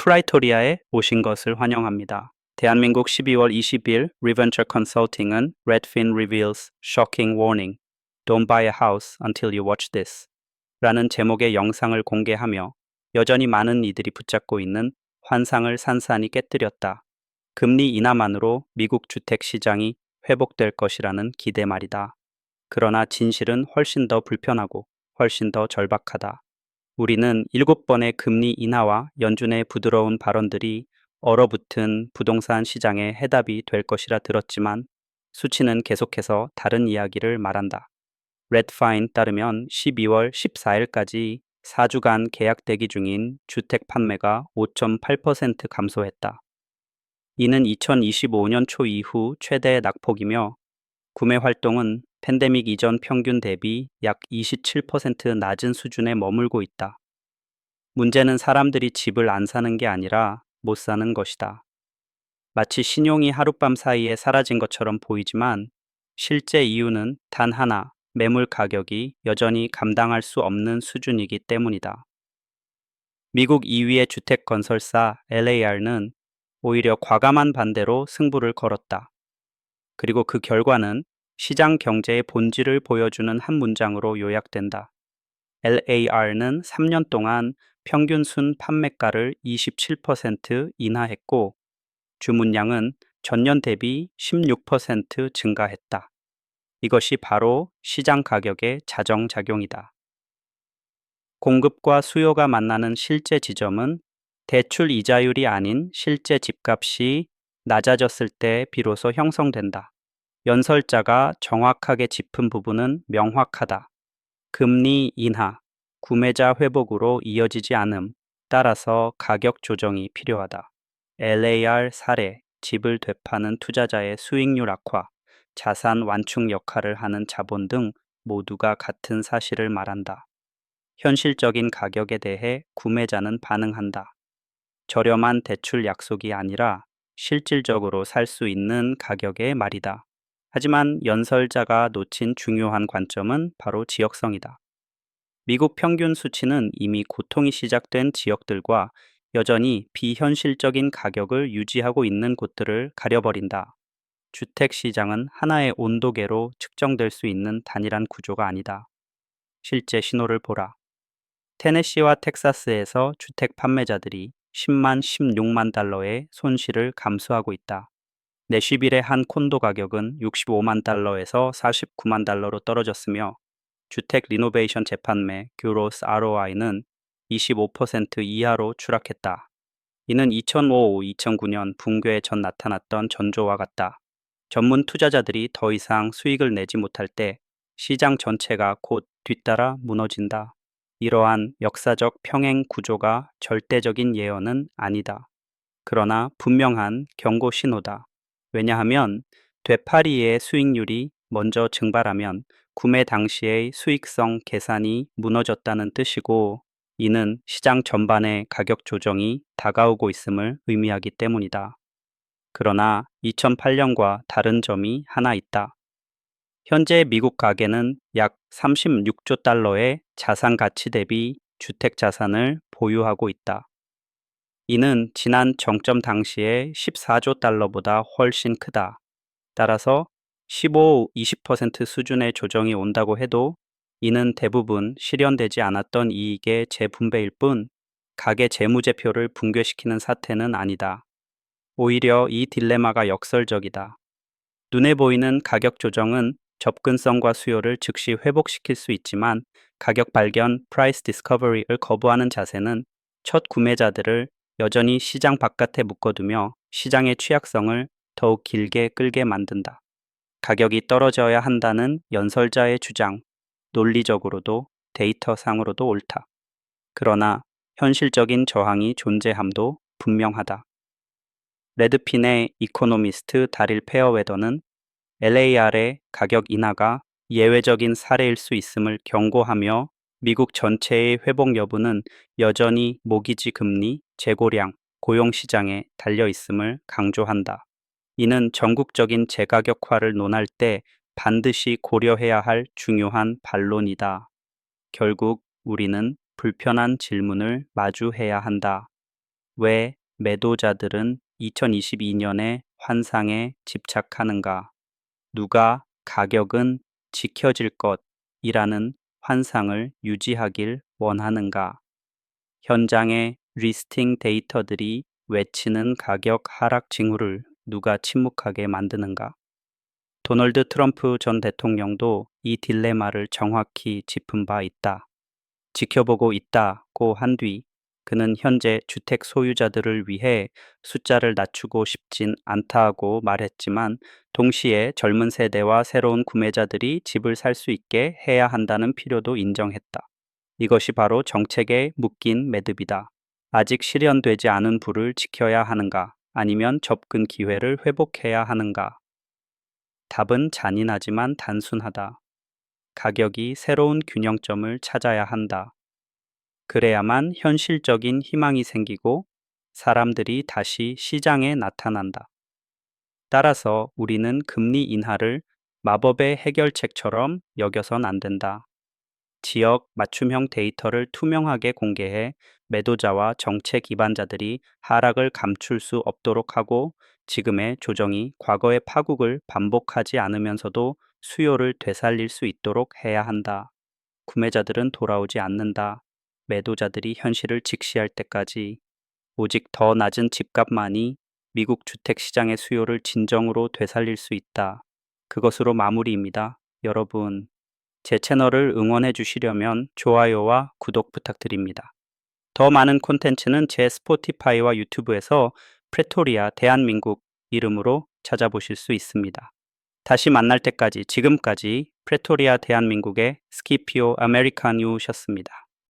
프라이토리아에 오신 것을 환영합니다. 대한민국 12월 20일 리벤처 컨설팅은 Redfin reveals shocking warning. Don't buy a house until you watch this. 라는 제목의 영상을 공개하며 여전히 많은 이들이 붙잡고 있는 환상을 산산이 깨뜨렸다. 금리 인하만으로 미국 주택 시장이 회복될 것이라는 기대 말이다. 그러나 진실은 훨씬 더 불편하고 훨씬 더 절박하다. 우리는 7번의 금리 인하와 연준의 부드러운 발언들이 얼어붙은 부동산 시장의 해답이 될 것이라 들었지만 수치는 계속해서 다른 이야기를 말한다. 레드파인 따르면 12월 14일까지 4주간 계약 대기 중인 주택 판매가 5.8% 감소했다. 이는 2025년 초 이후 최대 낙폭이며 구매 활동은 팬데믹 이전 평균 대비 약 27% 낮은 수준에 머물고 있다. 문제는 사람들이 집을 안 사는 게 아니라 못 사는 것이다. 마치 신용이 하룻밤 사이에 사라진 것처럼 보이지만 실제 이유는 단 하나, 매물 가격이 여전히 감당할 수 없는 수준이기 때문이다. 미국 2위의 주택 건설사 LAR는 오히려 과감한 반대로 승부를 걸었다. 그리고 그 결과는 시장 경제의 본질을 보여주는 한 문장으로 요약된다. LAR는 3년 동안 평균 순 판매가를 27% 인하했고 주문량은 전년 대비 16% 증가했다. 이것이 바로 시장 가격의 자정작용이다. 공급과 수요가 만나는 실제 지점은 대출 이자율이 아닌 실제 집값이 낮아졌을 때 비로소 형성된다. 연설자가 정확하게 짚은 부분은 명확하다. 금리 인하, 구매자 회복으로 이어지지 않음, 따라서 가격 조정이 필요하다. LAR 사례, 집을 되파는 투자자의 수익률 악화, 자산 완충 역할을 하는 자본 등 모두가 같은 사실을 말한다. 현실적인 가격에 대해 구매자는 반응한다. 저렴한 대출 약속이 아니라 실질적으로 살 수 있는 가격의 말이다. 하지만 연설자가 놓친 중요한 관점은 바로 지역성이다. 미국 평균 수치는 이미 고통이 시작된 지역들과 여전히 비현실적인 가격을 유지하고 있는 곳들을 가려버린다. 주택 시장은 하나의 온도계로 측정될 수 있는 단일한 구조가 아니다. 실제 신호를 보라. 테네시와 텍사스에서 주택 판매자들이 10만, 16만 달러의 손실을 감수하고 있다. 내쉬빌의 한 콘도 가격은 65만 달러에서 49만 달러로 떨어졌으며 주택 리노베이션 재판매 규로스 ROI는 25% 이하로 추락했다. 이는 2005-2009년 붕괴 전 나타났던 전조와 같다. 전문 투자자들이 더 이상 수익을 내지 못할 때 시장 전체가 곧 뒤따라 무너진다. 이러한 역사적 평행 구조가 절대적인 예언은 아니다. 그러나 분명한 경고 신호다. 왜냐하면 되팔이의 수익률이 먼저 증발하면 구매 당시의 수익성 계산이 무너졌다는 뜻이고 이는 시장 전반의 가격 조정이 다가오고 있음을 의미하기 때문이다. 그러나 2008년과 다른 점이 하나 있다. 현재 미국 가계는 약 36조 달러의 자산 가치 대비 주택 자산을 보유하고 있다. 이는 지난 정점 당시의 14조 달러보다 훨씬 크다. 따라서 15-20% 수준의 조정이 온다고 해도 이는 대부분 실현되지 않았던 이익의 재분배일 뿐 가계 재무제표를 붕괴시키는 사태는 아니다. 오히려 이 딜레마가 역설적이다. 눈에 보이는 가격 조정은 접근성과 수요를 즉시 회복시킬 수 있지만 가격 발견 (price discovery)를 거부하는 자세는 첫 구매자들을 여전히 시장 바깥에 묶어두며 시장의 취약성을 더욱 길게 끌게 만든다. 가격이 떨어져야 한다는 연설자의 주장, 논리적으로도 데이터상으로도 옳다. 그러나 현실적인 저항이 존재함도 분명하다. 레드핀의 이코노미스트 다릴 페어웨더는 LAR의 가격 인하가 예외적인 사례일 수 있음을 경고하며 미국 전체의 회복 여부는 여전히 모기지 금리, 재고량, 고용 시장에 달려 있음을 강조한다. 이는 전국적인 재가격화를 논할 때 반드시 고려해야 할 중요한 반론이다. 결국 우리는 불편한 질문을 마주해야 한다. 왜 매도자들은 2022년의 환상에 집착하는가? 누가 가격은 지켜질 것이라는 환상을 유지하길 원하는가? 현장의 리스팅 데이터들이 외치는 가격 하락 징후를 누가 침묵하게 만드는가? 도널드 트럼프 전 대통령도 이 딜레마를 정확히 짚은 바 있다. 지켜보고 있다고 한 뒤 그는 현재 주택 소유자들을 위해 숫자를 낮추고 싶진 않다고 말했지만 동시에 젊은 세대와 새로운 구매자들이 집을 살 수 있게 해야 한다는 필요도 인정했다. 이것이 바로 정책에 묶인 매듭이다. 아직 실현되지 않은 부를 지켜야 하는가? 아니면 접근 기회를 회복해야 하는가? 답은 잔인하지만 단순하다. 가격이 새로운 균형점을 찾아야 한다. 그래야만 현실적인 희망이 생기고 사람들이 다시 시장에 나타난다. 따라서 우리는 금리 인하를 마법의 해결책처럼 여겨선 안 된다. 지역 맞춤형 데이터를 투명하게 공개해 매도자와 정책 기반자들이 하락을 감출 수 없도록 하고 지금의 조정이 과거의 파국을 반복하지 않으면서도 수요를 되살릴 수 있도록 해야 한다. 구매자들은 돌아오지 않는다. 매도자들이 현실을 직시할 때까지 오직 더 낮은 집값만이 미국 주택시장의 수요를 진정으로 되살릴 수 있다. 그것으로 마무리입니다. 여러분, 제 채널을 응원해 주시려면 좋아요와 구독 부탁드립니다. 더 많은 콘텐츠는 제 스포티파이와 유튜브에서 프레토리아 대한민국 이름으로 찾아보실 수 있습니다. 다시 만날 때까지 지금까지 프레토리아 대한민국의 스키피오 아메리카뉴셨습니다.